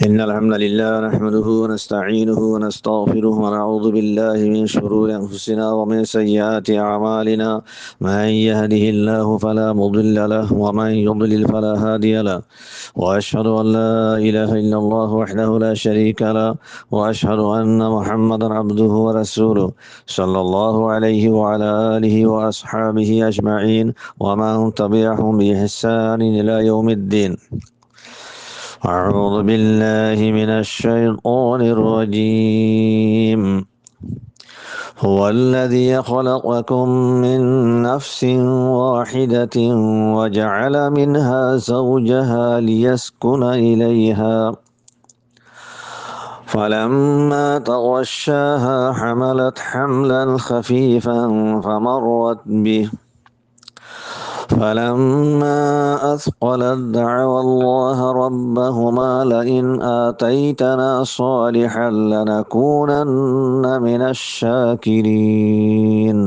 إن الحمد لله نحمده ونستعينه ونستغفره ونعوذ بالله من شرور أنفسنا ومن سيئات أعمالنا. من يهده الله فلا مضل له ومن يضلل فلا هادي له. وأشهد أن لا إله إلا الله وحده لا شريك له. وأشهد أن محمدا عبده ورسوله صلى الله عليه وعلى آله وأصحابه أجمعين ومن تبعهم بإحسان إلى يوم الدين. أعوذ بالله من الشيطان الرجيم. هو الذي خلقكم من نفس واحدة وجعل منها زوجها ليسكن إليها فلما تغشاها حملت حملا خفيفا فمرت به فلما أثقلت دعوا الله ربهما لئن آتيتنا صالحا لنكونن من الشاكرين.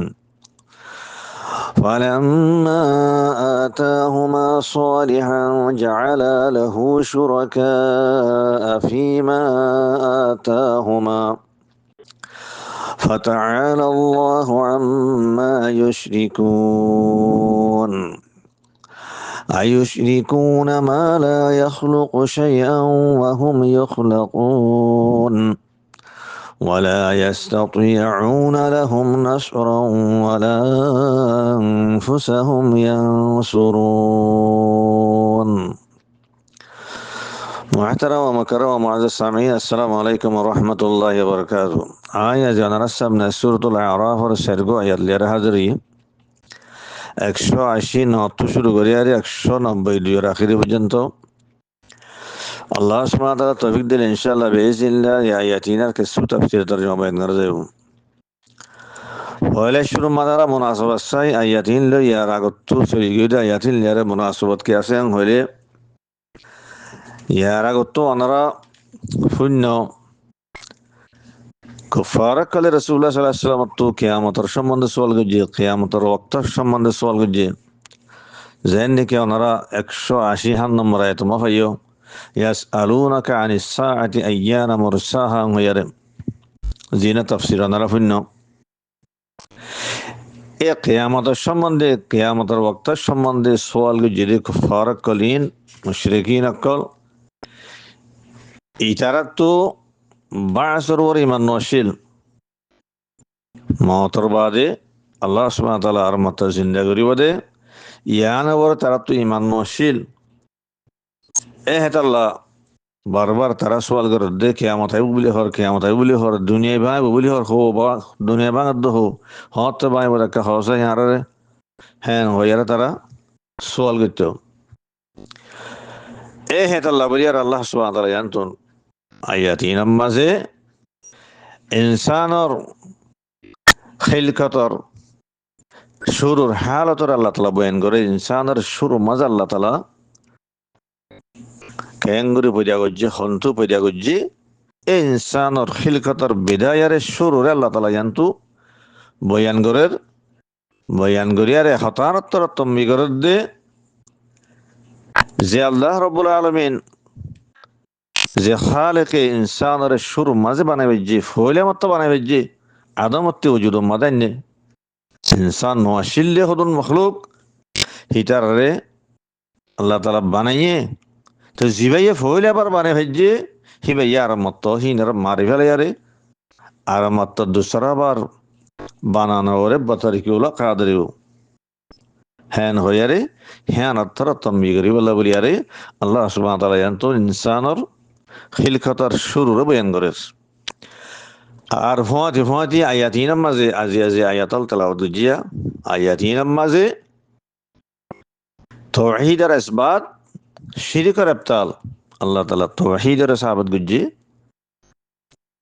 فلما آتاهما صالحا جعلا له شركاء فيما آتاهما فتعالى الله عما يشركون. أيشركون ما لا يخلق شيئا وهم يخلقون ولا يستطيعون لهم نصرا ولا أنفسهم ينصرون. محترم ومكرم ومعزز السامعين، السلام عليكم ورحمة الله وبركاته. آية جنرسة من سورة الأعراف والسرقو آيات لرهدري 180 শুরু করি আর 192 আখিরি পর্যন্ত আল্লাহ সুবহানাহু ওয়া তাআলা তৌফিক দিলে ইনশাআল্লাহ বিইজনিল্লাহ আয়াতিনার কিছু তাফসীর তরজমা বয়ান করা যাবে। পয়লা শুরু মাদারা মুনাসাবাত সাই আয়াতিন ল ইয়ার আগত সরিগিদা আয়াতিন ইয়ার মুনাসাবাত কি আছে হইলে ইয়ার আগত অনারা শূন্য কুফারাকালে রাসূলুল্লাহ সাল্লাল্লাহু আলাইহি ওয়াসাল্লাম তো কিয়ামতের সম্বন্ধে সওয়াল করছে, কিয়ামতের ওয়াক্তের সম্বন্ধে সওয়াল করছে। যেন নাকি ওনারা 180 নম্বর আয়াত মাফাইও ইয়াসআলুনাকা আনিস সাআতি আইয়ানা মুরসাহা হইয়ারে জিনা তাফসীর ওনারা শূন্য এ কিয়ামতের সম্বন্ধে কিয়ামতের ওয়াক্তের সম্বন্ধে সওয়াল করছে কুফারাকালিন মুশরিকিন আকল ইতারা তো বাসর ওর ইমান নশীল মওতর বাদে আল্লাহ সুবহানাহু ওয়া তাআলা আর মাত্র জিন্দা করিব দে ইয়ানা ওর তারা তো ইমান নশীল এ হেতাল্লাহ বারবার তারা সওয়াল করে দে কিয়ামত আইব বলি হর দুনিয়া বাঁইব বলি হর হো বা দুনিয়া বাঁগদ হো হত বাঁইব দেখা হসা ইয়ারে হ্যাঁ হইয়ারে তারা সওয়াল করত এ হেতাল্লাহ বলিয়ার আল্লাহ সুবহানাহু ওয়া তাআলা জানতুন আয়াতিন মাঝে ইনসানর খিলকতর শুরুর হালতর আল্লাহ তাআলা বয়ান করে ইনসানের শুরু মাঝে আল্লাহ তাআলা কেঙ্গুরি পয়দা করছে হন্তু পয়দা করছে ইনসানর খিলকতর বিদায়ারে শুরুরে আল্লাহ তাআলা জানতু বয়ান করিয়ারে হতারত্তর তম্বি করে দে যে আল্লাহ রাব্বুল আলামিন যে খালেকে ইনসানের শুরু মাঝে বানাইবে ফইলে মত বানাইবে আদমত্তি ওজুদ মাদান্নে ইনসান নওয়াশিল্লে হদুন মখলুক হিটারে আল্লাহ তাআলা বানাইয়ে তো জিবাইয়ে ফইলে আবার বানাই ভেজে হিবাইয়া আর মত হিনার মারি ফেলে আরে আর মত দুসরা বার বানানো ওরে বতরিকুলা কাদরিও হ্যান হইয়ারে হ্যান অর্থর তম্বি করি বলা বলি আরে আল্লাহ সুবহানাহু ওয়া তাআলা জানতো ইনসানর খিলকতর শুরুরে বয়ান করে আর ফোঁয়াতি আয়াতিনার মাঝে আজি আয়াতাল তেলাওয়াত জিয়া আয়াতিনার মাঝে তাওহীদের ইসবাত শিরকের ইবতাল আল্লাহ তাআলা তাওহীদের সাবিত গুজি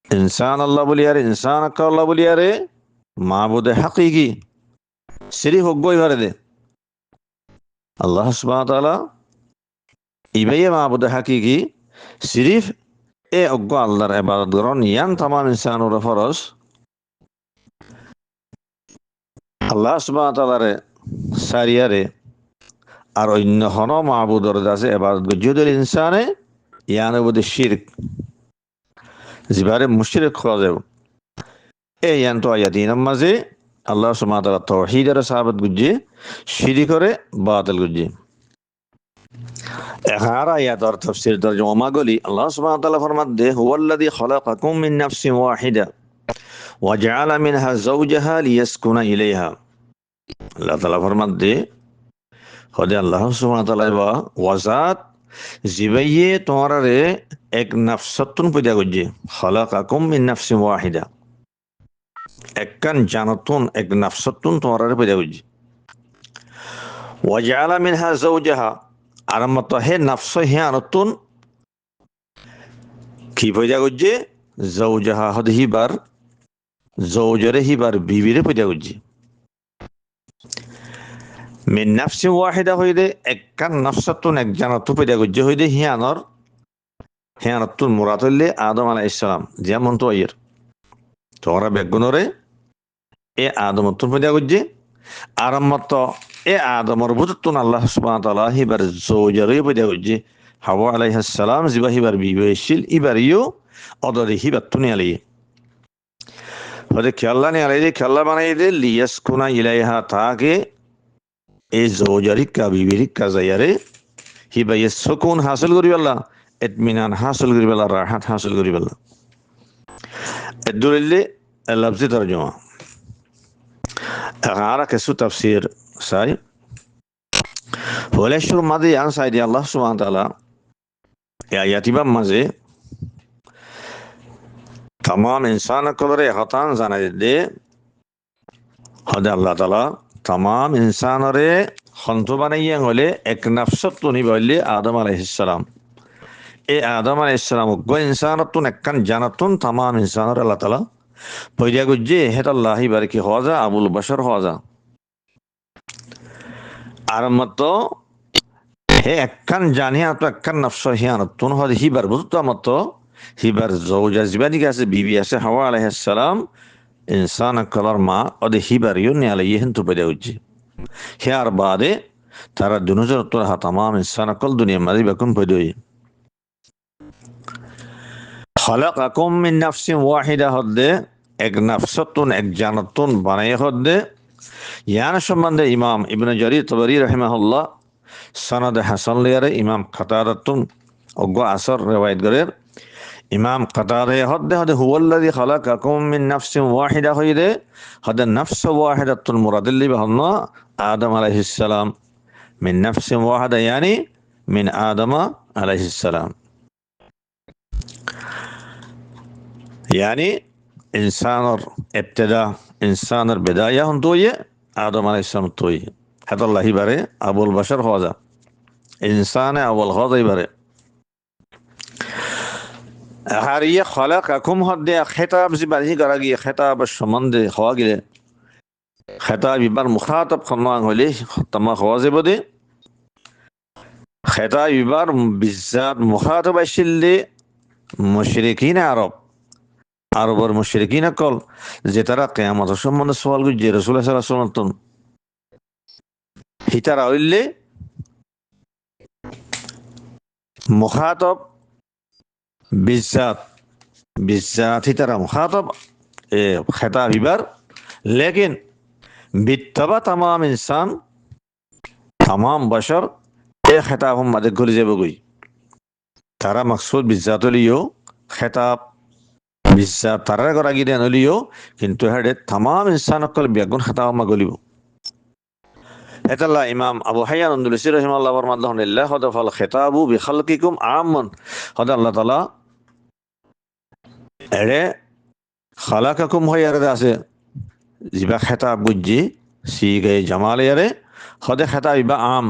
ইনসান আল্লাহ বলি আরে ইনসান আকা আল্লাহ বলি আরে মাবুদে হাকিকি সিরিফ হগবই ভরে দে আল্লাহ সুবহানাহু ওয়া তাআলা ইবাইয়ে মাবুদে হাকিকি সিরিফ এ অজ্ঞ আল্লাহর ইবাদত করন ইয়ান তামাম ইনসানুর ফরজ আল্লাহ সুবহানাহু ওয়া তাআলারে সারিয়ারে আর অন্য হন মাবুদর দাসে ইবাদত যদি ইনসানে ইয়ানে বদে শিরক জিবারে মুশরিক হওয়া যাব এই ইয়ান্ত আয়াতিনার মাঝে আল্লাহ সুবহানাহু ওয়া তাআলা তাওহীদের সাহাবত গুজে শিরিক করে বাতিল গুজে এখার আয়াতর তাফসীর তরজমা গলি আল্লাহ সুবহানাহু ওয়া তাআলা ফরমাতে হুয়াল্লাযী খালাকাকুম মিন নাফসিন ওয়াহিদা ওয়া জাআলা মিনহা যাওজাহা লিয়াসকুনা ইলাইহা আল্লাহ তাআলা ফরমাতে হদে আল্লাহ সুবহানাহু ওয়া তাআলা ওয়াজাত জিবাইয়ে তোমারে এক নফসতুন পয়দা করছে খালাকাকুম মিন নাফসিন ওয়াহিদা একখান জানাতুন এক নফসতুন তোমারে পয়দা করছে ওয়া জাআলা মিনহা যাওজাহা আর মত হে নফস হে আনতুন কি পয়দা করছে যাওজাহা হদে হিবার যাওজরে হিবার বিবিরে পয়দা করছে মিন নাফসিন ওয়াহিদা হইদে একখান নফসতুন এক জানাতু পয়দা করছে হইদে হিয়ানতুন মুরাদ হইলে আদম আলাইহিস সালাম যেমন তো আয়ের তোরা বেগুনরে এ আদমতুন পয়দা করছে আর মত এ আদমর বুততুন আল্লাহ সুবহানাহু ওয়া তাআলা হিবার যাওজরে পয়দা করছে হাওয়া আলাইহিস সালাম জিবা হিবার বিবি হইছিল ইবারিও অদরে হিবার তুনি আলাই হদে খেয়াল্লা নে আলাই খেয়াল্লা বানাই দে লিয়াসকুনা ইলাইহা তাকে এই যাওজারিকা বিবিরিকা যায়ারে হিবাই সুকুন হাসিল করি আল্লাহ ইতমিনান হাসিল করি আল্লাহ রাহাত হাসিল করি আল্লাহ এদুরিল্লে লফজি তরজমা আর কিছু তাফসীর সাই হলেশুর মাঝে আন সাইদি আল্লাহ সুবহানাহু ওয়া তাআলা এই আয়াতিবা মাঝে तमाम इंसान कदर हतान जाने दे हदे अल्लाह ताला तमाम इंसान रे खंतो बनाइए होले एक नफ्सत तो नहीं बोले आदम अलैहिस्सलाम ए आदम अलैहिस्सलाम गो इंसान तो नक्कन जानतुन तमाम इंसान रे अल्लाह ताला पयदा गुजे हेत अल्लाह ही बारकी होजा अबुल बशर होजा आरमतो हे एक्कन जानिया तो एक्कन नफ्स हियानतुन हदे ही बार बुझता मतो হিবার যাওজা জিবানি আছে বিবি আছে হাওয়া আলাইহিস সালাম ইনসান কলার মা ওদে হিবার ইউনি আলাইহি হিন্তু পয়দা হচ্ছে হিয়ার বাদে তারা দুনজর তোর তামাম ইনসান কল দুনিয়া মাঝে বেকুন পয়দা হই খালাকাকুম মিন নাফসিন ওয়াহিদা হদে এক নফসতুন এক জানাতুন বানায় হদে ইয়ান সম্বন্ধে ইমাম ইবনে জারির তাবরি রাহিমাহুল্লাহ সনদ হাসান লিয়ারে ইমাম কাতাদাতুন ওগো আসর রিওয়ায়াত করে ইমাম কাতাদা হদে হদে হুয়াল্লাযী খালাকাকুম মিন নাফসিন ওয়াহিদা হইদে হদে নফস ওয়াহিদাতুল মুরাদিল্লি বাহনা আদম আলাইহিস সালাম মিন নাফসিন ওয়াহিদা ইয়ানি মিন আদম আলাইহিস সালাম यानी इंसान और इब्तिदा इंसान और बिदाया हम तो ये आदम अलैहिस्सलाम तो ये है तो अल्लाह ही बारे अबुल बशर होजा इंसान है अबुल होजा ही बारे हर ये खलक़कुम हदे खिताब से बारी करा गया खिताब शमंदे खवा गिले खिताब इबार मुखातब खमांग होले तमा खवाजे बदे खिताब इबार बिज़ात मुखातब अशिल्ले मुशरिकीन अरब আরবের মুশরিকিন কল যে তারা কিয়ামত সম্বন্ধে সওয়াল করছে রাসূলুল্লাহ সাল্লাল্লাহু আলাইহি ওয়াসাল্লাম হিতারা হইলে মুখাতব বিজাত হিতারা মুখাতব এ খেতাব ইবার लेकिन बित्तबा तमाम इंसान तमाम बशर ए खिताब हम मदद कर जाबो गई तारा मकसूद बिजात लियो खिताब বিশা তারা করা গিয়ে নলিও কিন্তু হেডে तमाम इंसान কল বেগুন খাতাও মাগলিব এতাল্লাহ ইমাম আবু হায়ান আন্দুলুসি রাহিমাহুল্লাহ ফরমাল্লাহুল্লাহ হদা ফাল খিতাবু বিখালকিকুম আমন হদা আল্লাহ তাআলা এরে খালাকাকুম হয়ারে আছে জিবা খিতাব বুজি সিগে জামাল ইয়ারে হদা খিতাব ইবা আম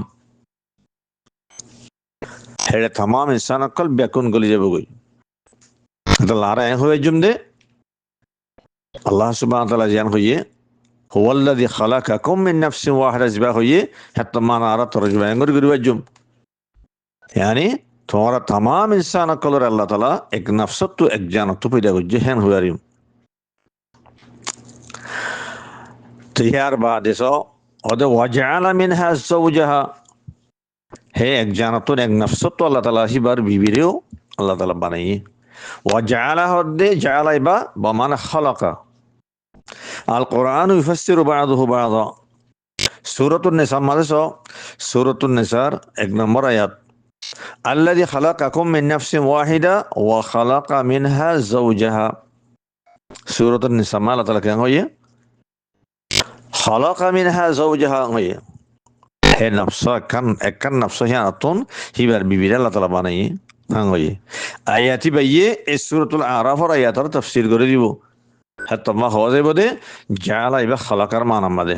হেডে तमाम इंसान কল বেগুন গলি যাব গই লারা হয়ে জুমদে আল্লাহ সুবহানাহু ওয়া তাআলা জান হইয়ে হুয়াল্লাযী খালাকাকুম মিন নাফসিন ওয়াহিদা জিবা হইয়ে হাত্তা মানা আরা তরজমা এঙ্গর গরি ওয়াজুম यानी তোমারা तमाम इंसान কলর আল্লাহ তাআলা এক নফসত তো এক জানত পয়দা করছে হেন হুয়ারিম তিহার বাদেসো ওদে ওয়াজআলা মিনহা যাওজাহা হে এক জানত এক নফসত তো আল্লাহ তাআলা হিবার বিবিরেও আল্লাহ তাআলা বানাই ওয়া জাআলা হদ্দে জাআলা ইবা বমান খালাকা আল কোরআন ইউফাসসিরু বা'দুহু বা'দা সূরাতুন নিসা মাঝে সূরাতুন নিসার 1 নম্বর আয়াত আল্লাযী খালাকাকুম মিন নাফসিন ওয়াহিদা ওয়া খালাকা মিনহা যাওজাহা সূরাতুন নিসা আল্লাহ তাআলা কেন হইয়ে খালাকা মিনহা যাওজাহা হইয়ে হে নফস একখান নফস হে আতন হিবার বিবির আল্লাহ তাআলা বানাই হইয়ে আয়াতি বাইয়ে এই সূরাতুল আরাফের আয়াতের তাফসীর করে দিব হাত্তা মা হওয়া যাইব দে জাআলা ইবা খালাকার মানা মাদে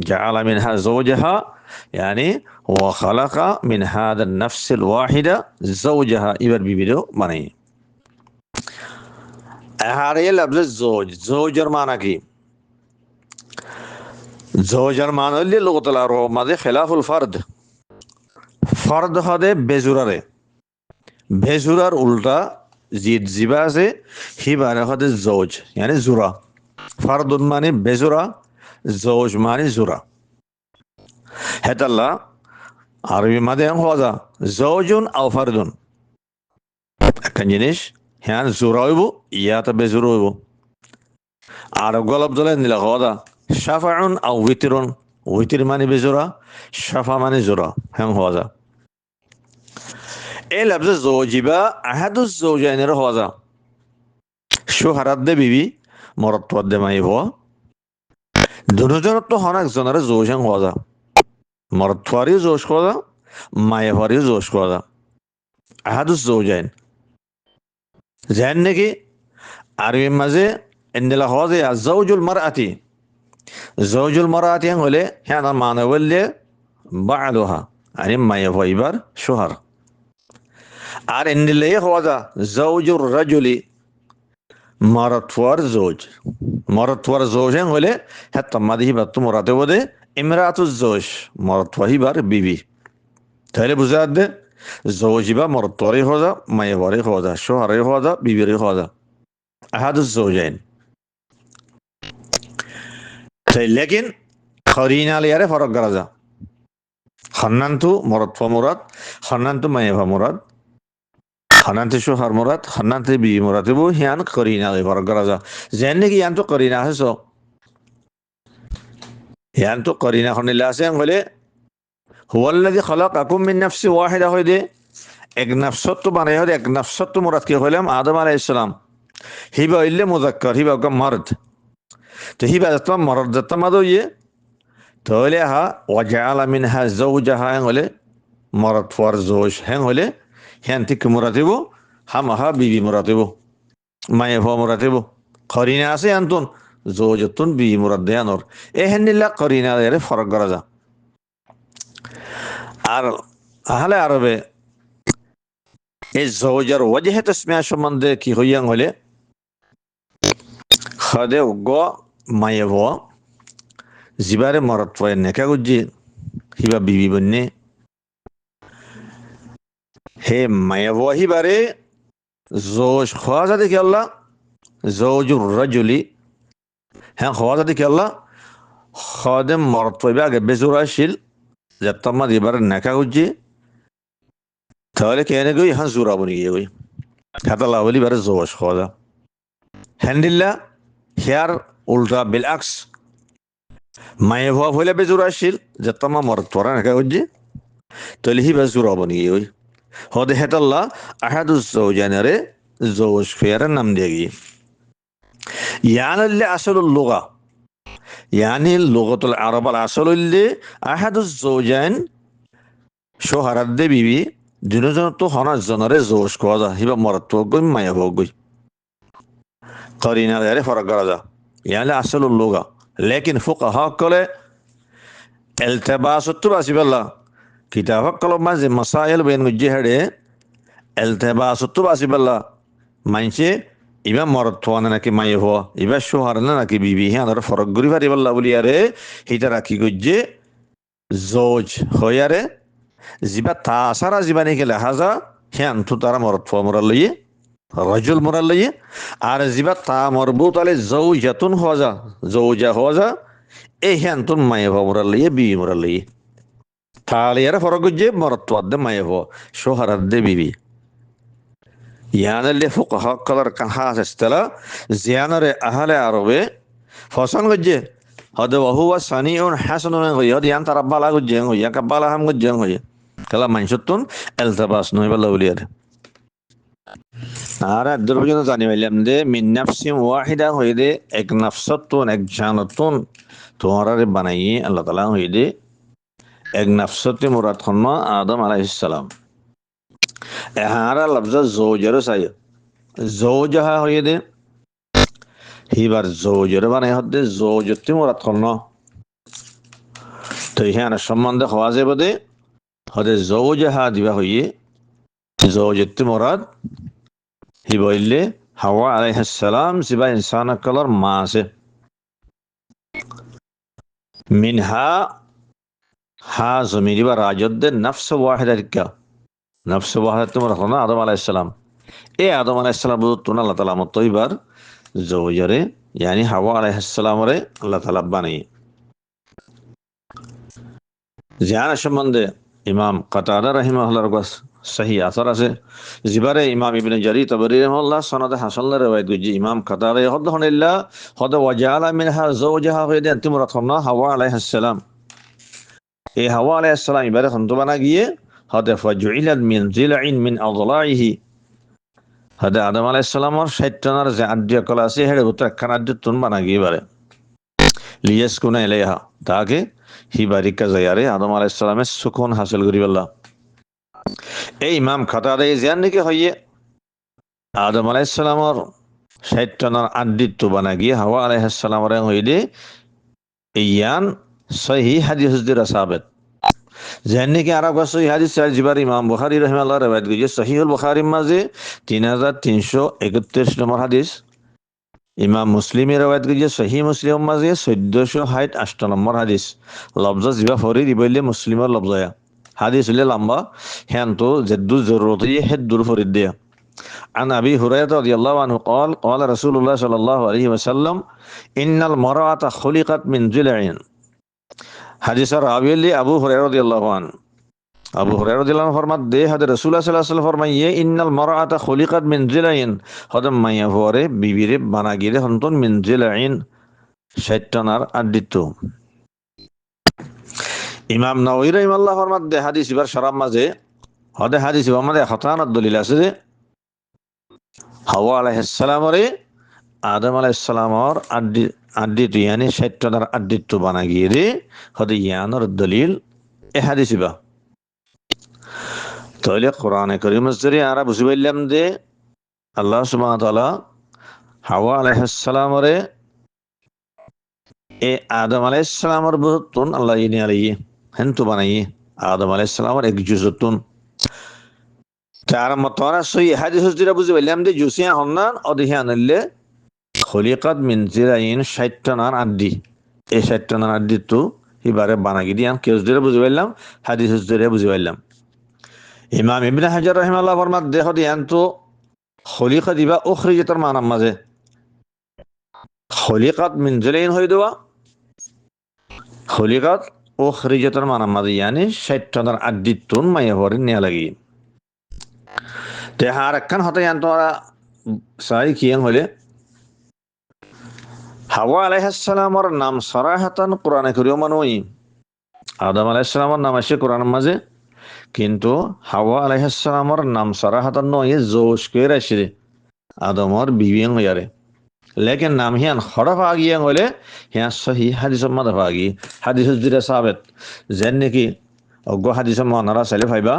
জাআলা মিনহা যাওজাহা يعني وخلق من هذا النفس الواحدة زوجها ইবার বিবিরও বানাই আর এই লফজ জওজের মানা কি জওজের মানা হইলে লুগাতুল আরব মাঝে খিলাফুল ফরদ হদে বেজুরার উল্টা জিবা আছে হিবারে হদে জওজ يعني জুরা ফরদুন মানে বেজুরা জওজ মানে জুরা হেতাল্লাহ আরবি মাঝে হওয়া জওজুন আও ফারদুন একটা জিনিস হ্যাঁ জোরা হইব ইয়াতে বেজুর হইব আর গলব জলে নিলা হওয়া শাফাউন আও উইতিরুন উইতির মানে বেজোরা শাফা মানে জোরা হ্যাঁ হওয়া এই লফজে জওজিবা আহাদুজ জওজাইনের হওয়া শুহারাত দে বিবি মরত্বত দে মাই হওয়া দুজনের তো হন একজনের জওজান হওয়া মরত্বারিও জোশ হওয়া মায়েভারিও জোশ হওয়া আহাদুজ জওজাইন জান নাকি আরবির মাঝে এন্দেলা হওয়া যায় জাওজুল মারআতি হলে হ্যাঁ মানে বললে বা'লুহা আরে মায়ে ভাইবার শুহার আর এন্দেলে হওয়া যায় জাওজুর রাজুলি মারাতওয়ার জওজ হলে হ্যাঁ তামাদিহি বাতু মরাতে বদে ইমরাতুজ জওজ মারাতওয়াহিবার বিবি তাহলে বুঝা দে জওজিবা মরতরে হওয়া যা মায়েবারে হওয়া যা শুহারে হওয়া যা বিবিরে হওয়া যা আহাদুজ জওজাইন তাই লেকিন খরিনা লিয়ারে ফরক করা যা খান্নান্তু মরতফা মুরাদ খান্নান্তু মায়েবা মুরাদ খান্নান্তে শুহার মুরাদ খান্নান্তে বিবি মুরাদ এবো হিয়ান খরিনা লিয়ে ফরক করা যা যেন নাকি ইয়ান তো খরিনা আছে ইয়ান তো খরিনা খনিলে আছে হলে হুয়াল্লাযী খালাকাকুম মিন নাফসিন ওয়াহিদা হইদে এক নফসত তো বানাই হইদে এক নফসত তো মুরাদ কি হইলাম আদম আলাইহিস সালাম হিবা ইল্লে মুযাক্কার হিবা কা মারদ তো হিবা জাত মারদ জাত মাদো ইয়ে তাহলে হা ওয়াজাআলা মিনহা যাওজাহা হলে মারদ ফর জওজ হলে হ্যান ঠিক মুরাতিবো হামাহা বিবি মুরাতিবো মায়ে ফ মুরাতিবো খরিনা আছে আনতুন জওজতুন বিবি মুরাদ দেয়ানর এ হেনিল্লা খরিনা এর ফরক করা যা আর আহলে আরবে এই জওজার ওয়াজহে তাসমিয়া সম্বন্ধে কি হইয়াং হলে খাদে গ মায়ে ভ জিবারে মরত পয়ে নেকা গুজি হিবা বিবি বন্নে হে মায়ে ভ হিবারে জোশ খাওয়া দেখি আল্লাহ জওজুর রাজুলি হ্যাঁ খাওয়া দেখি আল্লাহ খাদে মরত পয়ে আগে বেজুরাশিল যাত্তামা দিবারে নেকা গুজি তাহলে কেনে গই হ্যাঁ জোরা বনি গিয়ে গই হাতাল্লাহ বলি বারে জোশ খাওয়া হ্যান্ডিল্লা হেয়ার উল্টা বিল আকস মায়ে ভুয়া হইলে বেজুরাশিল যাত্তামা মরত পরা নেকা গুজি তাহলে হি বেজুরা বনি গিয়ে গই হদে হেতাল্লাহ আহাদুজ জওজাইনারে জওজ ফেয়ারের নাম দিয়ে গিয়ে ইয়ানাল্লে আসলুল লুগা يعني اللغة العرب الأصل اللي أحد الزوجين شوهرات دي بيبي دينوزن تو هنا زنره زوج كوازا هيبا مرتو قوي ما يبوغوي قرينة غير فرق غرزا يعني أصل اللغة لكن فقهاء كله التباس التباسي بالله كتابك كله ما زي مسائل بين الجهة التباس التباسي بالله مانشي ইবা মরত্বানা নাকি মায়ে হওয়া ইবা শোহার না নাকি বিবি হ্যাঁ আর ফরক গরি ফারি বল্লা বলি আরে হিটা রাখি গজ্জে জোজ হইয়ারে জিবা তা সারা জীবানি গেলে হাজা হ্যাঁ তো তারা মরত্বা মরাল লইয়ে রাজুল মরাল লইয়ে আর জিবা তা মরবুত আলে জওজাতুন হওয়া যা জওজা হওয়া যা এই হ্যাঁ তো মায়ে হওয়া মরাল লইয়ে বিবি মরাল লইয়ে তাহলে আরে ফরক গজ্জে মরত্বাদ দে মায়ে হওয়া শোহারাত দে বিবি ইয়ানাল্লি ফুকাহা কলার কান হাস ইস্তালা জিয়ানারে আহলে আরবে ফসন গজ্জে হদে ওহুয়া সানিউন হাসানুন হইয়া ইয়ান তারা বালা গজ্জে হইয়া কাবালা হাম গজ্জে হইয়া কালা মানসুতুন এলতাবাস নয় বালা উলিয়ার আর আদর পর্যন্ত জানি পাইলাম যে মিন নাফসিন ওয়াহিদা হইদে এক নাফসাতুন এক জানাতুন তোমারে বানাইয়ে আল্লাহ তাআলা হইদে এক নাফসতে মুরাদ খন্না আদম আলাইহিস সালাম এহারা লফজ জওজের সাই জওজাহা হইদে হিবার জওজের বানাই হদে জওজতি মুরাদ খন্না তো ইহানা সম্বন্ধে হওয়া যাবে দে হদে জওজাহা দিবা হইয়ে জওজতি মুরাদ হিবইলে হাওয়া আলাইহিস সালাম সিবা ইনসান কলর মা আছে মিনহা হা জমিরি বা রাজদ্দে নফস ওয়াহিদা রিকা নফস ওয়াহিদা তোমার হলো আদম আলাইহিস সালাম এ আদম আলাইহিস সালাম বুতুন আল্লাহ তাআলা মত এবার জওজারে ইয়ানি হাওয়া আলাইহিস সালামরে আল্লাহ তাআলা বানিয়ে জিয়ানা সম্বন্ধে ইমাম কাতাদা রাহিমাহুল্লাহর কাছে সহি আসর আছে জিবারে ইমাম ইবনে জারি তাবরি রাহিমাহুল্লাহ সনদে হাসান riwayat গুজি ইমাম কাতাদা হদহনিল্লাহ হদ ওয়াজালা মিনহা যাওজাহা হইদে তিমরাতনা হাওয়া আলাইহিস সালাম এই হাওয়া আলাইহিস সালাম এবারে হন্ত বানা গিয়ে হদে ফাজুইলাত মিন জিলাইন মিন আযলাইহি হদে আদম আলাইহিস সালামর 60 টনার যে আদ্য কলা আছে হেড়ে ভিতর একখান আদ্য তুন বানা গিয়ে বারে লিয়াসকুনা ইলাইহা তাকে হিবারিকা জায়ারে আদম আলাইহিস সালামের সুকুন হাসিল করি বললা এই ইমাম খাতাদা জিয়ান নাকি হইয়ে আদম আলাইহিস সালামর 60 টনার আদ্য বানা গিয়ে হাওয়া আলাইহিস সালামরে হইদে ইয়ান সহি হাদিস দিরা সাবিত জানি কি আরব সহি হাদিস জিবার ইমাম বুখারী রাহিমাহুল্লাহ riwayat গুজি সহিহুল বুখারীর মাঝে 3331 নম্বর হাদিস ইমাম মুসলিমের riwayat গুজি সহি মুসলিমের মাঝে 1468 নম্বর হাদিস লফজ জিবা ফরি দিবইলে মুসলিমের লফজয়া হাদিস হলে লম্বা হ্যান তো জেদ্দু জরুরতি হেদ্দুর ফরিদ দিয়া عن أبي هريرة رضي الله عنه قال قال رسول الله صلى الله عليه وسلم إن المرأة خلقت من ضلع حديث راوي لي أبو هريرة رضي الله عنه আবু হুরায়রা রাদিয়াল্লাহু আনহু ফরমাত দে হাদে রাসূলুল্লাহ সাল্লাল্লাহু আলাইহি ওয়াসাল্লাম ফরমাইয়ে ইন্নাল মারআতা খুলিকাত মিন জিলাইন হদম মাইয়া ফরে বিবিরে বানা গিরে হন্তন মিন জিলাইন শয়তানার আদিত্য ইমাম নাওয়ী রাহিমাহুল্লাহ ফরমাত দে হাদিস ইবার শরাব মাঝে হদে হাদিস ইবার মাঝে হতানাত দলিল আছে যে হাওয়া আলাইহিস সালামরে আদম আলাইহিস সালামর আদিত্য ইয়ানি শয়তানার আদিত্য বানা গিরে হদে ইয়ানোর দলিল এ হাদিস ইবা তাহলে কোরআনে কারীম জরিয়ে আমরা বুঝি পাইলাম যে আল্লাহ সুবহানাহু ওয়া তাআলা হাওয়া আলাইহিস সালামরে এ আদম আলাইহিস সালামর বহুতুন আল্লাহ ইনি আলাইহি হেনতু বানাইয়ে আদম আলাইহিস সালামর এক জুজতুন তার মতরা সহি হাদিস জরিয়ে বুঝি পাইলাম যে জুসিয়া হন্নান অদিহানলে খলিকাত মিন জিরাইন শয়তানার আদি এই শয়তানার আদি তো হিবারে বানাগি দিয়ান কেউ জরিয়ে বুঝি পাইলাম হাদিস জরিয়ে বুঝি পাইলাম ইমাম ইবনে হাজার রাহিমাহুল্লাহ ফরমাত দেহ দিয়ান তো খলিকাত দিবা উখরিজাতের মানার মাঝে খলিকাত মিন জিলাইন হই দেওয়া খলিকাত উখরিজাতের মানার মাঝে ইয়ানি শয়তানার আদিতুন মাইয়া হরে নিয়া লাগি তে হার একখান হতে ইয়ান তোরা সাই কিয়াং হলে হাওয়া আলাইহিস সালামর নাম সরাহাতান কোরআনে কারীম নয় আদম আলাইহিস সালামর নাম আছে কোরআনের মাঝে কিন্তু হাওয়া আলাইহিস সালামর নাম সরাহাতান নয় জোশ কে রাশিরে আদমর বিবিং হয়ারে লেকিন নাম হিয়ান হরফ আগিয়ে হলে হিয়া সহি হাদিসের মাঝে আগি হাদিস দিরা সাবিত যেন নাকি অজ্ঞ হাদিসের মানারা চাইলে ভাইবা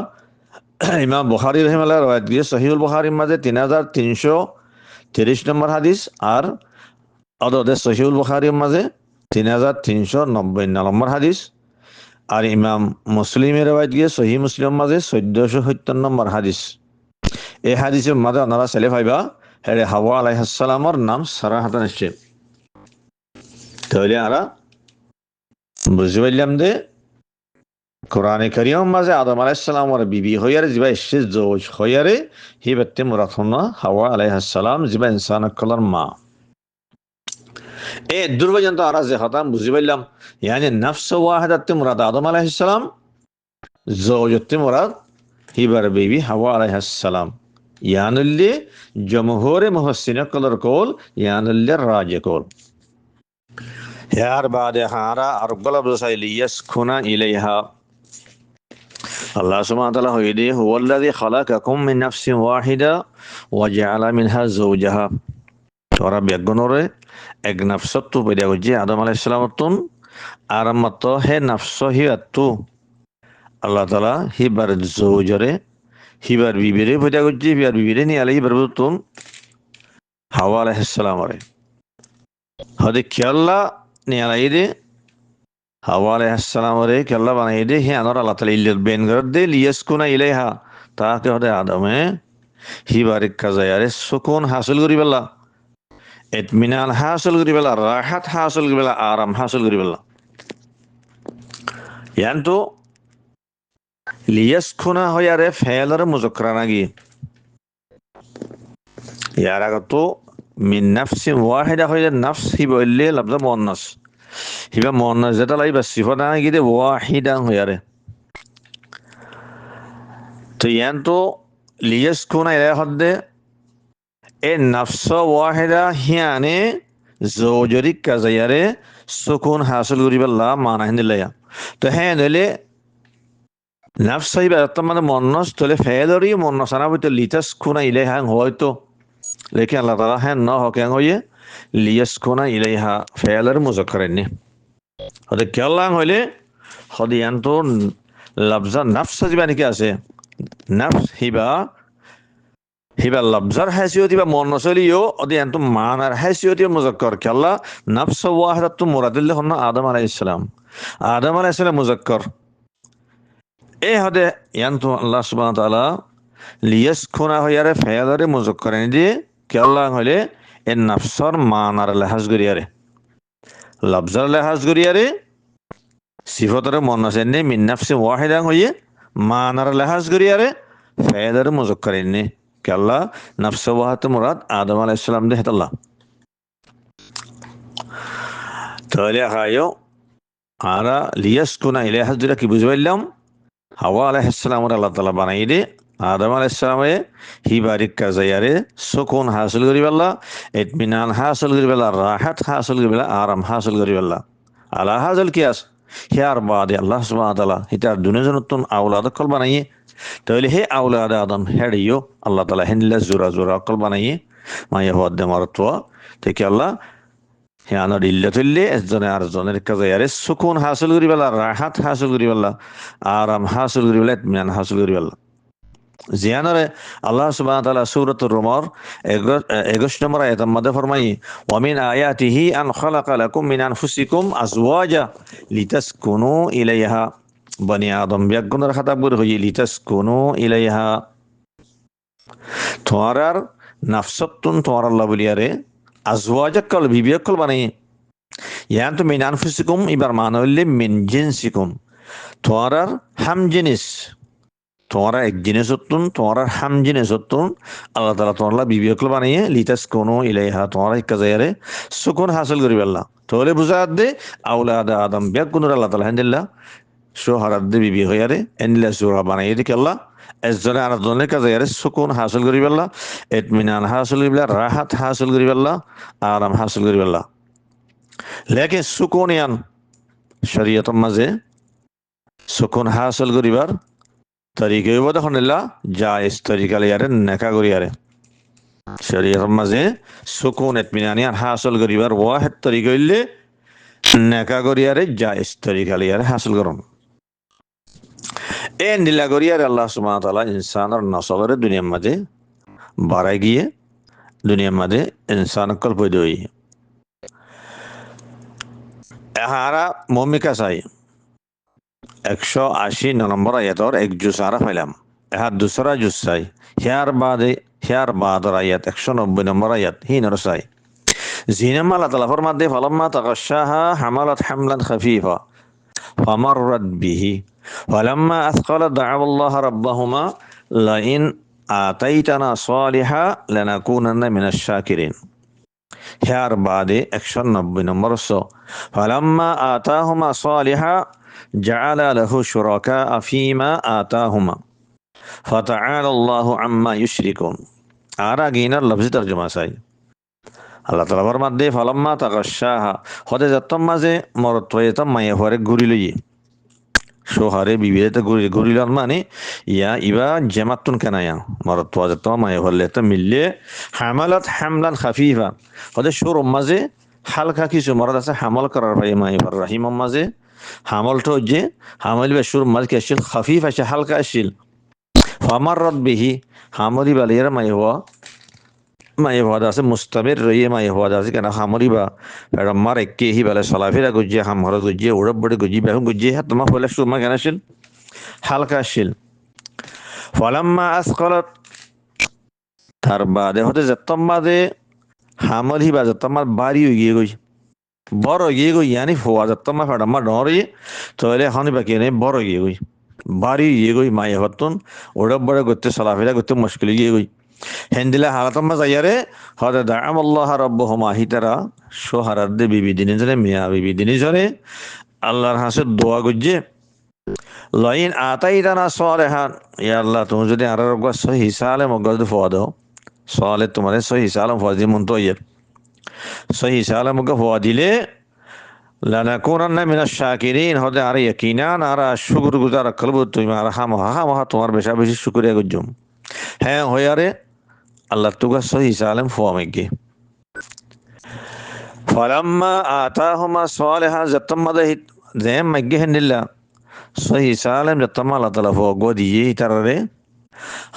ইমাম বুখারী রাহিমাহুল্লাহ riwayat দিয়ে সহিহুল বুখারীর মাঝে 3330 নম্বর হাদিস আর অদদে সহিহুল বুখারীর মাঝে 3390 নম্বর হাদিস আর ইমাম মুসলিমের riwayat দিয়ে সহি মুসলিমের মাঝে 1470 নম্বর হাদিস এই হাদিসের মাঝে ওনারা চাইলে ভাইবা হেরে হাওয়া আলাইহিস সালামর নাম সরাহাতান আছে তাহলে আমরা বুঝি পাইলাম যে কোরআনে কারীম মাঝে আদম আলাইহিস সালামর বিবি হইয়ারে জিবা এসে জওজ হইয়ারে হিবাতে মুরাদনা হাওয়া আলাইহিস সালাম জিবা ইনসান কলর মা এ দুর্বজন্ত আমরা যে হতাম বুঝি পাইলাম ইয়ানি নফস ওয়াহিদাতে মুরাদ আদম আলাইহিস সালাম জওজতে মুরাদ হিবার বিবি হাওয়া আলাইহিস সালাম ইয়ানুল্লি জমহুরে মুহসিনে কলর কল ইয়ানুল্লি রাজে কল ইয়ার বাদে হারা আরগল আবসাই লিয়াসকুনা ইলাইহা আল্লাহ সুবহানাহু ওয়া তাআলা হইদি হুয়াল্লাযী খালাকাকুম মিন নাফসিন ওয়াহিদা ওয়া জাআলা মিনহা যাওজাহা তোরা বেগনরে এক নাফসত পয়দা করছে আদম আলাইহিস সালামতুন আর মাত্র হে নাফস হি আত্তু আল্লাহ তাআলা হিবার যাওজরে হিবার বিবিরে পয়দা করছে হিবার বিবিরে নি আলাই হিবার তুন হাওয়া আলাইহিস সালামরে হদে খেয়াল্লা নি আলাই দে হাওয়া আলাইহিস সালামরে খেয়াল্লা বানাই দে হে আনর আল্লাহ তাআলা ইল্লাল বেন গর দে লিয়াসকুনা ইলাইহা তাকে হদে আদমে হিবার কাজায়ারে সুকুন হাসিল করি বল্লা ইতমিনান হাসিল করি বল্লা রাহাত হাসিল করি বল্লা আরাম হাসিল করি বল্লা ইয়ান্তু লিয়াসকুনা হয়ারে ফেলরে মুজাক্কারা নাগি ইয়ার আগতো মিন নাফসিন ওয়াহিদা হইলে নাফস হিবইলে লফজ মুআন্নাস হিবা মুআন্নাস যেটা লাইবা সিফাত নাগি দে ওয়াহিদা হয়ারে তো ইয়ান্তু লিয়াসকুনা ইলা হদে এ নাফস ওয়াহিদা হিয়ানে জওজরি কাজায়ারে সুকুন হাসিল করি বল্লা মানা হিন্দিলায়া তো হ্যাঁ নইলে নাফস হিবা মানে মুআন্নাস তলে ফেলরি মুআন্নাস না বইতে লিতাসকুনা ইলাইহা হয়তো लेकिन अल्लाह ताला है ना हो क्या हो ये लियस्कुना इलाइहा फेलर मुज़क्कर ने होते क्या लांग होले होते यान तो लफ्ज़ा नफ्स सजीबानी क्या से नफ्स हिबा हिबा लफ्ज़र हैसियती बा मुन्नसलियो होते यान तो मानर हैसियती मुज़क्कर क्या अल्लाह नफ्स वाहिदा तो मुरादिल्ले होना आदम अलैहिस्सलाम मुज़क्कर ए होते यान तो अल्लाह सुब्हानहु व तआला লিয়াসকুনা হইয়ারে ফেয়াদারে মুজাক্কার নি কেল্লা হইলে এ নাফসর মানার লেহাজ করিয়ারে লফজর লেহাজ করিয়ারে সিফতরে মুন্নাস নি মিন নাফসি ওয়াহিদা হইয়ে মানার লেহাজ করিয়ারে ফেয়াদারে মুজাক্কার নি কেল্লা নাফস ওয়াহিদ মুরাদ আদম আলাইহিস সালাম দে হেতাল্লাহ তাহলে হায়ো আরা লিয়াসকুনা ইলাইহা যেটা কি বুঝাইলাম হাওয়া আলাইহিস সালাম আল্লাহ তাআলা বানাই দে আদম আলাইহিস সালামে হিবারিক কাজায়ারে সুকুন হাসিল করি বল্লা ইতমিনান হাসিল করি বল্লা রাহাত হাসিল করি বল্লা আরাম হাসিল করি বল্লা আলা হাজাল কিয়াস হিয়ার বাদে আল্লাহ সুবহানাহু ওয়া তাআলা হিতার দুনিয়াজনতুন আওলাদ কল বানাইয়ে তাহলে হে আওলাদ আদম হেডিও আল্লাহ তাআলা হিনলা জুরা জুরা কল বানাইয়ে মায়া হওয়াদে মারতোয়া থেকে আল্লাহ হিয়ানোর ইল্লাতুল্লি একজনে আরেকজনের কাজায়ারে সুকুন হাসিল করি বল্লা রাহাত হাসিল করি বল্লা আরাম হাসিল করি বল্লা ইতমিনান হাসিল করি বল্লা জিয়ানরে আল্লাহ সুবহানাহু ওয়া তাআলা সূরাতুর রুমার 21 নম্বর আয়াতের মধ্যে ফরমাই ওয়া মিন আয়াতিহি আন খালাকা লাকুম মিন আনফুসিকুম আজওয়াজা লিতাসকুনু ইলাইহা বনি আদম বিয়াগুনের খাতাব করে হই লিতাসকুনু ইলাইহা তোয়ারার নাফসাতুন তোয়ার আল্লাহ বলিয়ারে আজওয়াজাকাল বিবিয়াকাল বানাই ইয়ান তো মিন আনফুসিকুম ইবার মানে হইলে মিন জিনসিকুম তোয়ারার হাম জিনিস তোমরা এক জিনিস হতুন তোমরা হাম জিনিস হতুন আল্লাহ তাআলা তোমরা বিবেকল বানিয়ে লিতাসকুনু ইলাইহা তোমরা কাজায়ারে সুকুন হাসিল করি আল্লাহ তাহলে বুঝাত দে আওলাদ আদম বিয়াকুনুর আল্লাহ তাআলা হামদুলিল্লাহ সোহারাত দে বিবি হয়ারে এনলা সুরা বানাই দিকে আল্লাহ এজনে আর জনে কাজায়ারে সুকুন হাসিল করি আল্লাহ ইতমিনান হাসিল করি আল্লাহ রাহাত হাসিল করি আল্লাহ আরাম হাসিল করি আল্লাহ লেকিন সুকুনিয়ান শরীয়তের মাঝে সুকুন হাসিল করিবার তরিকে দেখুন জায়েজ তরিকা লিয়ারে নেকা করিয়ারে শরীয়তের মাঝে সুকুন ইতমিনানি আর হাসিল করিবার ওয়াহিদ তরিকা হইলে নেকা করিয়ারে জায়েজ তরিকা লিয়ারে হাসিল করুন এ নীলা করিয়ারে আল্লাহ সুবহানাহু ওয়া তাআলা ইনসানের নসবরে দুনিয়ার মাঝে বাড়াই গিয়ে দুনিয়ার মাঝে ইনসান কল পয়দা হই এহারা মমিকা চাই 180 নম্বর আয়াতর এক জুজ আরা পাইলাম এহার দুসরা জুজ চাই হিয়ার বাদর আয়াত 190 নম্বর আয়াত হিনর চাই জিনামা আল্লাহ তাআলা ফরমাতে ফালাম্মা তাগাশাহা হামালাত হামলান খাফিফা ফামাররাত বিহি ওয়ালাম্মা আথকালা দাআ আল্লাহ রাব্বাহুমা লাইন আতাইতানা সালিহা লানাকুনান্না মিনাশ শাকিরিন হিয়ার বাদে 190 নম্বর ফালাম্মা আতাহুমা সালিহা জাআলা লাহু শুরাকা ফীমা আতাহুমা ফাতাআলাল্লাহু আম্মা ইউশরিকুন। আর আগিনার লফজি তরজমা চাই আল্লাহ তালা ফরমাত দে ফালাম্মা তাগাশশাহা হদে যাত্তম মাঝে মরত্বয়তম মায়ে হরে ঘুরি লইয়ে সোহারে বিবিধতে ঘুরিলার মানে ইয়া ইবা জেমাতুন কেনায়া মরত্বা যাত্তম মায়ে হরলে তো মিললে হামালাত হামলান খাফিফা হদে সুর মাঝে হালকা কিছু মরদ আছে হামল করার ভাই মায়ে হর রাহিম মাঝে হামলটা যে হামল বা সুর মাঝে আসছিল খাফিফ আছে হালকা আসছিল ফামাররত বিহি হামরি বালিয়ার মায়ে হওয়া মায়ে হওয়া আছে মুস্তামির রইয়ে মায়ে হওয়া আছে কেন হামরিবা পেড়ম্মার একে হি বেলে সলাফিরা গুজিয়ে হামহর গুজিয়ে উড়ব বড়ে গুজি বেহু গুজিয়ে হ্যাঁ তোমার হলে সুরমা কেন আসিল হালকা আসিল ফলাম্মা আসকলত তার বাদে হতে যেতম বাদে হামল হি বা যেতমার বাড়ি হয়ে গিয়ে গই বড় গিয়ে গই ইয়ানি হওয়া যেতমা পেড়ম্মা ডরে তাহলে এখন বাকি নেই বড় গিয়ে গই বাড়ি গিয়ে গই মায়ে হতুন উড়ব বড়ে করতে সলাফিরা করতে মুশকিল গিয়ে গই হেন্দিলা হালাতম্মা যাইয়ারে হদে দাম আল্লাহ রব্বহুমা হিতারা সোহারাদ্দে বিবি দিনে জনে মিয়া বিবি দিনে জনে আল্লাহর হাসে দোয়া গুজে লইন আতাই দানা সলেহান ইয়া আল্লাহ তুমি যদি আর সহি সালে মগজ ফোয়া দাও সলে তোমার সহি সালাম ফোয়া দিয়ে মন তো ইয়ের সহি সালে মগ ফোয়া দিলে লানাকুনান্না মিনাশ শাকিরিন হদে আর ইয়াকিনান আর শুকর গুজার কলব তুমি আর হাম তোমার বেশা বেশি শুকরিয়া গুজুম হ্যাঁ হয়ারে আল্লাহ তুগা সহি সালাম ফোয়া মেগে فلما آتاهما صالحا زتما ده زين مجهن لله صحيح سالم زتما الله تعالى فوق وديه ترى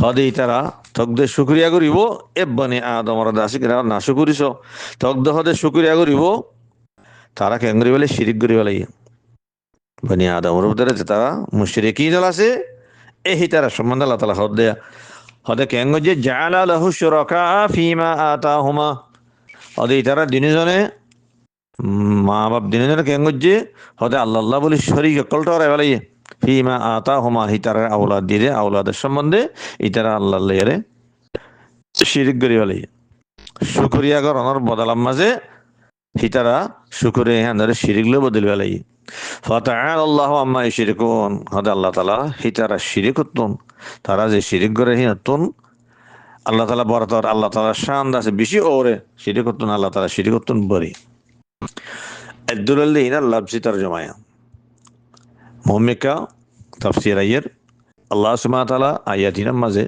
هذه ترى تقد شكريا غريبو ابني آدم رداسي كنا ناشكري سو تقد هذا شكريا غريبو তারা কেঙ্গরি বলে শিরিক করি বলে বনি আদম রূপে তারা মুশরিকি দল আছে এই তারা সম্বন্ধ আল্লাহ তাআলা হদে হদে কেঙ্গ যে জাআলা লাহু শুরাকা ফিমা আতাহুমা হদে তারা দিনজনে মা বাপ দিনে দিনে কেন করছে হতে আল্লাহ বলি শরীর কলটা বলে ফিমা আতা হুমা হিতারা আওলাদ দিয়ে আওলাদের সম্বন্ধে ইতারা আল্লাহ লেয়ারে শিরিক করি বলে শুকরিয়া করানোর বদলাম মাঝে হিতারা শুকরিয়া হ্যাঁ শিরিক লে বদল বলে ফাতাআলা আল্লাহ আম্মা ইউশরিকুন হতে আল্লাহ তাআলা হিতারা শিরিক করতুন তারা যে শিরিক করে হিনতুন আল্লাহ তাআলা বরতর আল্লাহ তাআলা শান আছে বেশি ওরে শিরিক করতুন আল্লাহ তাআলা শিরিক করতুন বরি الدليل هنا اللفظ ترجمة مهمك تفسير أير الله سبحانه وتعالى آياتنا مزه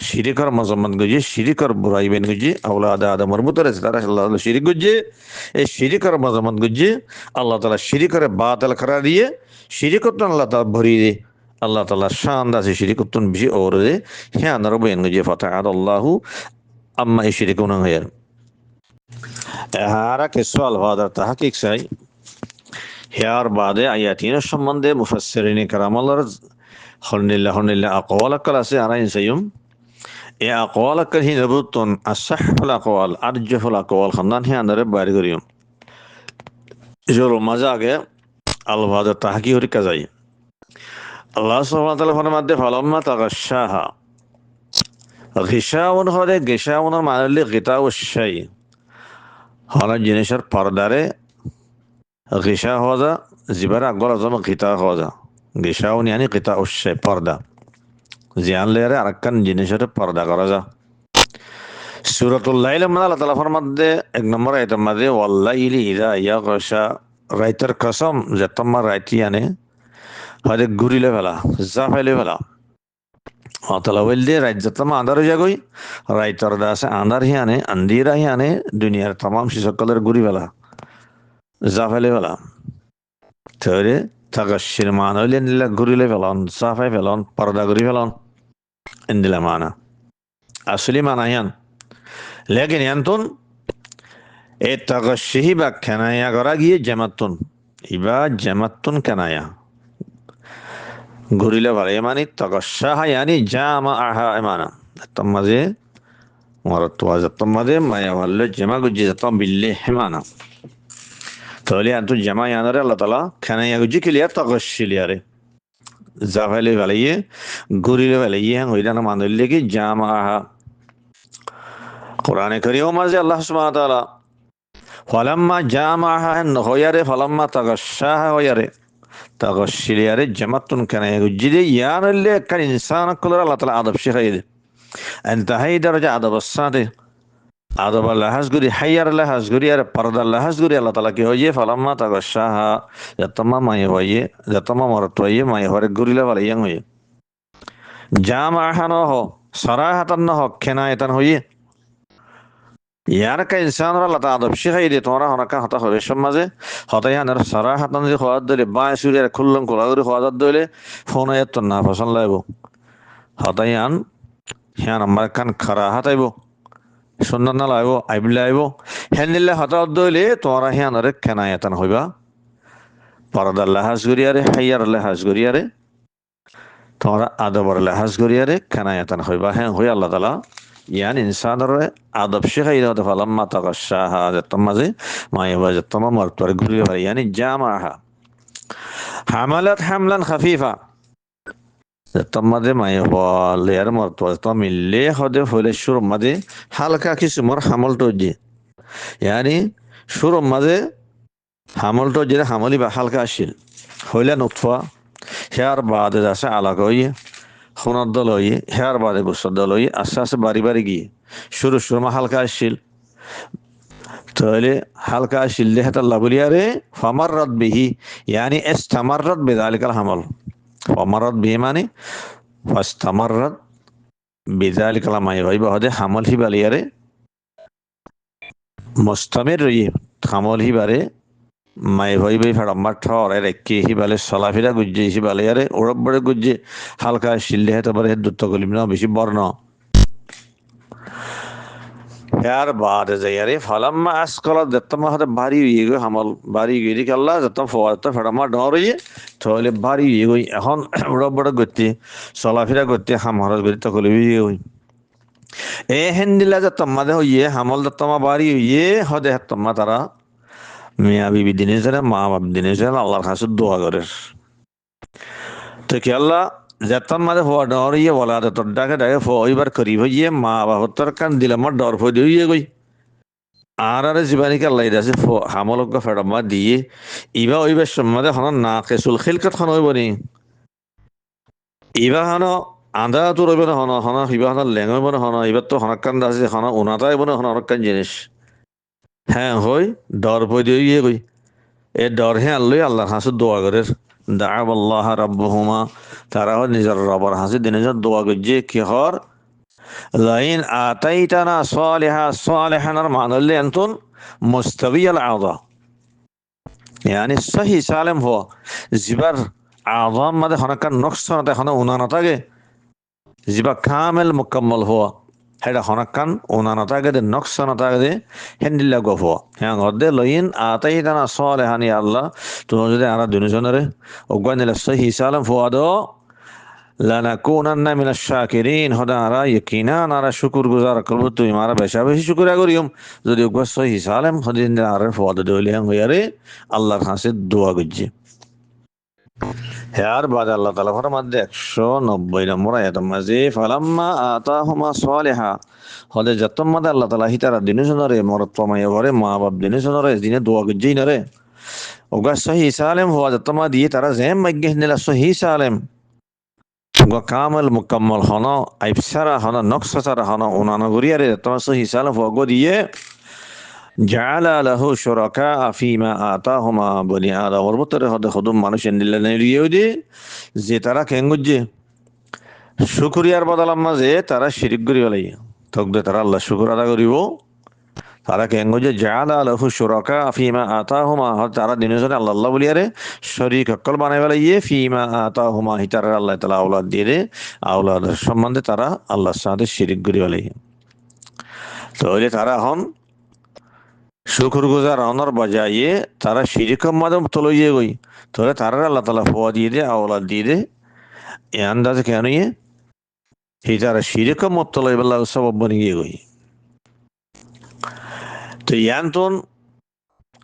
শিরিকর মজম্মত গুজি শিরিকর বুরাই বেন গুজি আওলাদ আদমর মুতরে তারা আল্লাহ শিরিক গুজি এই শিরিকর মজম্মত গুজি আল্লাহ তাআলা শিরিকরে বাতিল করা দিয়ে শিরিকত আল্লাহ তাআলা ভরি দিয়ে আল্লাহ তাআলা শান দাসে শিরিকতুন বেশি ওরে হ্যাঁ নরব বেন গুজি ফাতাআলাল্লাহু আম্মা ইশরিকুন হায়ার হারা কে সওয়াল হাদার তাহকিক চাই হেয়ার বাদে আয়াতিন সম্বন্ধে মুফাসসিরিনে কারামাল্লাহর হন্নিল্লাহ আকওয়াল কাল আছে আরাইন সাইয়ুম এ আকওয়াল কাল হি নবুতুন আসাহুল আকওয়াল আরজাহুল আকওয়াল খান্দান হে আনরে বাইরে করিয়ম জোর মাঝে আগে আল বাদে তাহকি হরি কাজাই আল্লাহ সুবহানাহু ওয়া তাআলা ফরমাতে ফালাম্মা তাগাশশাহা গিশাউন হরে গিশাউনের মানে গিতাউশ শাই হলা জিনিসের পর্দারে গিশা হওয়া জিবার আকবর আজম গিতা হওয়া গিশাউন ইয়ানি গিতা উশে পর্দা জিয়ান লেয়ারে আরেকখান জিনিসের পর্দা করা যা সূরাতুল লাইল মানে আল্লাহ তাআলা ফরমাতে এক নম্বর আয়াতের মধ্যে ওয়াল্লাইলি ইযা ইয়াগশা রাইতের কসম যে তোমার রাইতি আনে হয়তো ঘুরিলে ফেলা জাফাইলে ফেলা অতলা বললে রাজ্য তমা আন্ধার হয়ে যাগই রাইতর দাসে আন্ধার হি আনে আন্দিরা হি আনে দুনিয়ার তমাম শিশকলের ঘুরি ফেলা জাফাইলে ফেলা তরে তাগাশির মান হইলে নিলে ঘুরিলে ফেলন জাফাই ফেলন পর্দা ঘুরি ফেলন ইন্দিলা মানা আসলি মানা হিয়ান লেকিন ইয়ান্তুন এ তাগাশিহি বা কেনায়া করা গিয়ে জামাতুন ইবা জামাতুন কেনায়া ঘুরিলে ভালো এমানি তাগাশাহা ইয়ানি জামা আহা এমানা তম্মাজে মরত্ওয়া তম্মাজে মায়া ভাল্লে জামা গুজি তম বিল্লে হেমানা তাহলে আন্তু জামা ইয়ানারে আল্লাহ তাআলা খানায়া গুজি কিলিয়া তাগাশিলিয়ারে জাফাইলে ভালাইয়ে ঘুরিলে ভালাইয়ে হ্যাঁ হইরানা মানলে কি জামা আহা কোরআনে কারীম মাঝে আল্লাহ সুবহানাহু ওয়া তাআলা ফালাম্মা জামা আহা হয়ারে ফালাম্মা তাগাশাহা হয়ারে തഗശ്ശിലിയാരെ ജമത്തുൻ കനയ ഗുജ്ജിദി യാനല്ലേ kan insanakkular Allah Taala adab shikayde anta hay daraja adab asade adab Allah hasguri hayyar Allah hasguri ar parda Allah hasguri Allah Taala ki hoye falamma tagashaha jatama may hoye jatama martoye may hore gurila wala yang hoye jama hano ho sarahatan ho kenayatan hoye ইয়ার কা ইনসানরা লাতা আদব শিখাই দিয়ে তোমরা হনকা হতা হবে সমাজে হতায়া নার সারা হাতান যে খোয়াদ দিলে বাই সুরিয়ার খুল্লং কোলাগুরি খোয়াদ দিলে ফোন এত না পছন্দ লাইব হতায়ান হ্যাঁ আমার কান খারা হাতাইব সুন্দর না লাইব আইবিলাইব হ্যান দিলে হতা দিলে তোমরা হ্যাঁ নারে কেনায়াতান হইবা পরদার লাহাজ গরিয়ারে হাইয়ার লাহাজ গরিয়ারে তোমরা আদবর লাহাজ গরিয়ারে কেনায়াতান হইবা হ্যাঁ হই আল্লাহ তাআলা ইয়ান ইনসানরে আদব শিখাই দাও ফালাম্মা তাগাশাহা জাতমাজে মাইবা জাতমা মরতরে ঘুরিয়ে পারে ইয়ানি জামাহা হামালাত হামলান খাফিফা জাতমাজে মাইবা লেয়ার মরতরে তো মিললে হদে ফলে শুর মাঝে হালকা কিছু মর হামল টজি ইয়ানি শুর মাঝে হামল টজি হামলি বা হালকা আসিল হইলা নুতফা হেয়ার বাদে যাচ্ছে আলাদা হইয়ে খুনার দল হইয়ে হেয়ার বাদে গোসর দল হইয়ে আস্তে আস্তে বাড়ি বাড়ি গিয়ে শুরু মা হালকা আসছিল তাহলে হালকা আসছিল হেতাল্লা বলিয়ারে ফামাররাত বিহি ইয়ানি ইস্তামাররাত বিযালিকাল হামল ফামাররাত বিহি মানে ফাস্তামাররাত বিযালিকাল মাই ভাই বাদে হামল হি বালিয়ারে মুস্তামির রই হামল হি বারে মাই ভাই ভাই ফেড়াম্বার ঠর এর একে হি বালে সলাফিরা গুজ্জে হি বালে আরে ওরব বড়ে গুজ্জে হালকা শিল্লে হেতে পারে দুত্ত গলিম না বেশি বর্ণ यार बाद जयारे फलम्मा अस्कला दत्तमा हद भारी येगो हमल भारी गिरी कल्ला दत्तम फवात फड़मा डोरिये थोले भारी येगो এখন বড় বড় গতি সলাফিরা গতি হামহর গতি তকলিবি হই এ হেন্দিলা দত্তমা দে হইয়ে হামল দত্তমা ভারি হইয়ে হদে দত্তমা তারা মিয়া বিবি দিনে যারা মা বাপ দিনে যারা আল্লাহর কাছে দোয়া করে তো কি আল্লাহ যেতাম মাঝে হওয়া ডর ইয়ে বলা তোর ডাকে ডাকে ওইবার করি হইয়ে মা বাবা তোর কান দিলে আমার ডর ফই দিয়ে গই আর জীবানিকে আল্লাহ আছে হামলক ফেডাম্মা দিয়ে ইবা ওইবার সম্মাদে হন না কেসুল খিলকাত খন হইব নি ইবা হন আন্দা তো রইব না হন হন ইবা হন লেঙ হইব না হন এবার তো হনকান আছে হন উনাতা হইব না হন হনকান জিনিস হ্যাঁ হই ডর ফই দিয়ে গই এ ডর হ্যাঁ আল্লাহ আল্লাহর হাসু দোয়া করে দাআব আল্লাহ রাব্বুহুমা তারা নিজের রবের হাসি দিনে দোয়া গজ্জে কি হর লাইন আতাইতানা সালিহা সালিহানার মানলে আনতুন মুস্তাবিয়াল আযা يعني صحيح سالم هو জিবার আযম মাদে হনকান নকশন তে হন উনানাতাগে জিবা কামেল মুকাম্মাল হওয়া হেডা হনকান উনানাতাগে দে নকশনতাগে হেন্দিল্লা গফ হ্যাঁ গদে লইন আতাইতানা সালিহানি আল্লাহ তুমি যদি আরা দুনিজনরে ওগানিলা সহি সালাম ফুয়াদো লানাকুনান্না মিনাশ শাকিরিন হদা আরা ইয়াকিনা আরা শুকর গুজার করব তুমি মারা বেশা বেশি শুকরিয়া করিম যদি ওগা সহি সালাম হদিন আরা ফুয়াদো দইলে হইয়ারে আল্লাহর কাছে দোয়া গজ্জে হেয়ার বাদ আল্লাহ তাআলা ফরমাদে 190 নম্বর আয়াতের মাঝে ফালাম্মা আতাহুমা সালিহা হদে যতমাদে আল্লাহ তাআলা হিতারা দিনজনরে মরতমায় ঘরে মা বাপ দিনজনরে দিনে দোয়া গজ্জেই নরে ওগা সহি সালাম হওয়া যতমা দিয়ে তারা জেম মাগ্গে নিলা সহি সালাম ওগা কামাল মুকাম্মাল হনো আইফসারা হনো নকশারা হনো উনানা গরিয়ারে যতমা সহি সালাম হওয়া গো দিয়ে জাআলা লাহু শুরাকা ফিমা আতাহুমা বনি আদম ওরবতরে হদে খুদুম মানুষ এন্দিল্লা নেরিয়েও দি যে তারা কেঙ্গুজে শুকরিয়ার বদলাম মাঝে তারা শিরিক করি বলাই তকদে তারা আল্লাহ শুকর আদা করিব তারা কেঙ্গুজে জাআলা লাহু শুরাকা ফিমা আতাহুমা তারা দিনজনে আল্লাহ আল্লাহ বলিয়ারে শরীক হকল বানাই বলাইয়ে ফিমা আতাহুমা হিতারা আল্লাহ তাআলা আওলাদ দিয়ে রে আওলাদের সম্বন্ধে তারা আল্লাহর সাথে শিরিক করি বলাই তাহলে তারা হন শুকর গুজার অনর বাজাইয়ে তারা শিরিকম মাদম তলইয়ে গই তাহলে তারা আল্লাহ তাআলা ফোয়া দিয়ে দে আওলাদ দিয়ে দে এ আন্দাজে কেন ইয়ে এই তারা শিরিকম মতলই বল্লাহ সবব বনি গিয়ে গই তো ইয়ান্তন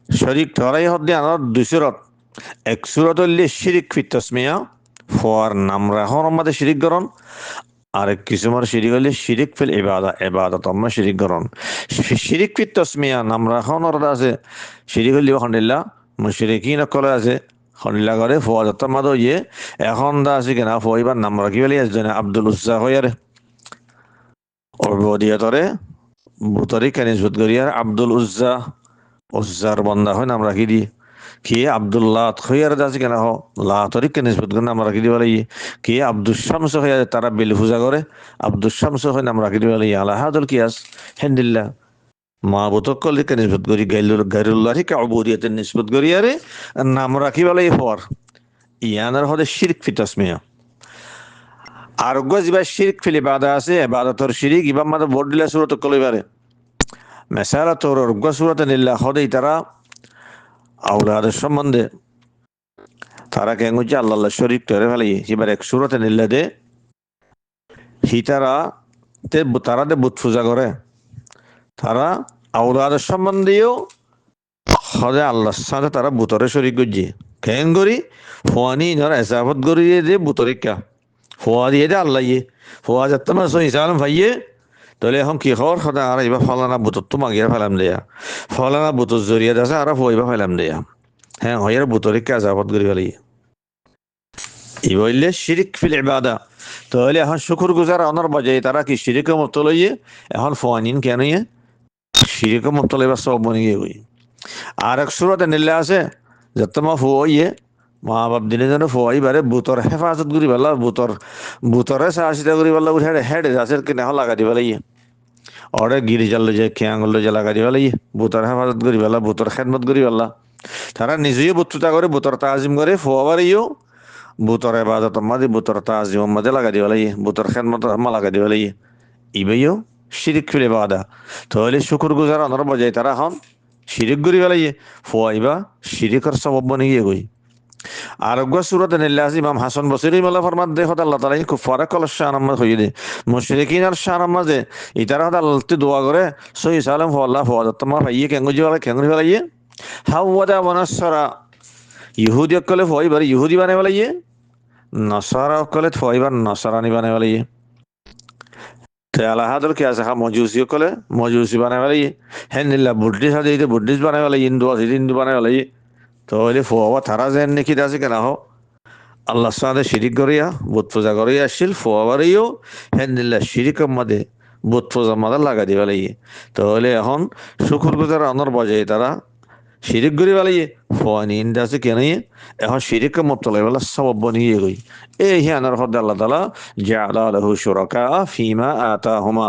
শরিক ধরাই হদ্দে আনার দুই সুরত এক সুরত হইলে শিরিক ফি তাসমিয়া ফোয়ার নাম রাখর মাদে শিরিক করন আরেক কিসুমার শিরিক হইলে শিরিক ফিল ইবাদা ইবাদত আমরা শিরিক করন শিরিক ফি তাসমিয়া নাম রাখর আছে শিরিক হইলে আলহামদুলিল্লাহ মুশরিকিন কলে আছে খনিলা করে ফওয়াজত মাদ ইয়ে এখন দা আছে কেনা ফইবার নাম রাখি বলে একজন আব্দুল উজ্জা হইয়ারে অবদিয়তরে বুতরি কেনিসবুত গরিয়ার আব্দুল উজ্জা উজ্জার বন্দা হয় নাম রাখি দি কি আব্দুল্লাহ হইয়ার আছে কেনা হ লাতরি কেনিসবুত গর নাম রাখি দিবা লাগি কি আব্দুল শামস হইয়ার তারা বেল পূজা করে আব্দুল শামস হয় নাম রাখি দিবা লাগি আলা হাদুল কিয়াস হেন্দিল্লা মাবুতকল দিকে নিসবত করি গাইরুল্লাহ কে অবুদিয়তের নিসবত করিয়ারে নাম রাখিবালাই হওয়ার ইয়ানার হদে শিরক ফিতাসমিয়া আরোগ্য যা শিরক ফিলি বাদা আছে এবাদতর শিরিক ইবাম মাদা ভোট দিলে সুরত কলিবারে মেসালা তোর আরোগ্য সুরতে নিল্লা হদেই তারা আউলাদের সম্বন্ধে তারা কেঙ্গুচ্ছে আল্লাহ শরীফ তরে ফেলাই এবার এক সুরতে নিল্লা দে হিতারা তারা দে বুত পূজা করে তারা আউলাদের সম্বন্ধেও হদে আল্লাহর সাথে তারা বুতরে শরিক করছে কেন করি ফোয়ানি ধর এসাফত করিয়ে দে বুতরিকা ফোয়া দিয়ে দে আল্লাহ ইয়ে ফোয়া যাতে না সহি সালাম ভাইয়ে তাহলে এখন কি খবর সদা আর এবার ফলানা বুতর তো মাগিয়ে ফেলাম দেয়া ফলানা বুতর জড়িয়ে আছে আর ফইবা ফেলাম দেয়া হ্যাঁ হইয়ার বুতরিকা এসাফত করি ফেলি ই বললে শিরিক ফিল ইবাদা তাহলে এখন শুকুর গুজার অনার বাজাই তারা কি শিরিকে মুক্ত লইয়ে এখন ফোয়ানিন কেন ইয়ে শিরিকে মুক্ত লইবার সব বনে গিয়ে গই আর এক সুরতে নিলে আছে যত মা ফুয়ে মা বাপ দিনে যেন ফুয়াই বারে বুতর হেফাজত করি পেলা বুতরে সাহসিতা করি পেলা উঠে হেড আছে কিনে লাগা দিবা লাগিয়ে অরে গিরি জাল যে খেয়াং যে লাগা দিবা লাগিয়ে বুতর হেফাজত করি পেলা বুতর খেদমত করি পেলা তারা নিজেই বুতুতা করে বুতর তাজিম করে ফুয়াবার ইও বুতর হেফাজত মাদি বুতর তাজিম মাদে লাগা দিবা লাগিয়ে বুতর খেদমত মা লাগা দিবা লাগিয়ে ইবেও শিরিক ফিরে বাদা তাহলে শুকুর গুজার অনর বজায় তারা হন শিরিক করি পেলাইয়ে ফোয়াইবা শিরিকর সবব বনে গিয়ে গই আরোগ্য সুরতে নিলে আসি ইমাম হাসান বসিরি মালা ফরমাত দে হত আল্লাহ তাআলা খুব ফারাক কল শান আম্মা হইয়ে দে মুশরিকিন আর শান আম্মা যে ইতারা হত আল্লাহ তে দোয়া করে সহি সালাম ফো আল্লাহ ফো তোমার ভাইয়ে কেঙ্গু জিওয়ালা কেঙ্গু ফেলাইয়ে হাওয়াদা ওয়ানাসরা ইহুদি কলে ফোয়াইবার ইহুদি বানাই ফেলাইয়ে নসারা কলে ফোয়াইবার নসারানি বানাই ফেলাইয়ে আলাহাদুল কে আছে মজুসি কলে মজুসি বানাই ফেলাইয়ে হেন নিল্লা বুদ্ধিস আছে বুদ্ধিস বানাই ফেলাই হিন্দু আছে হিন্দু বানাই ফেলাই তাহলে ফোয়া তারা যেন নাকি আছে কেন হো আল্লাহ সাথে শিরিক করিয়া বুত পূজা করিয়া আসছিল ফোয়াবারিও হেন নিল্লা শিরিক মাদে বুত পূজা মাদে লাগা দিবা লাগিয়ে তাহলে এখন শুকুর গুজার অনর বাজে তারা শিরিক করি পেলাইয়ে ফোয়া নিন্দা আছে কেন এখন শিরিক মুক্তলাই বেলা সব বনিয়ে গই এই হিয়ানোর হদ্দে আল্লাহ তালা জাআলা লাহু শুরাকা ফিমা আতাহুমা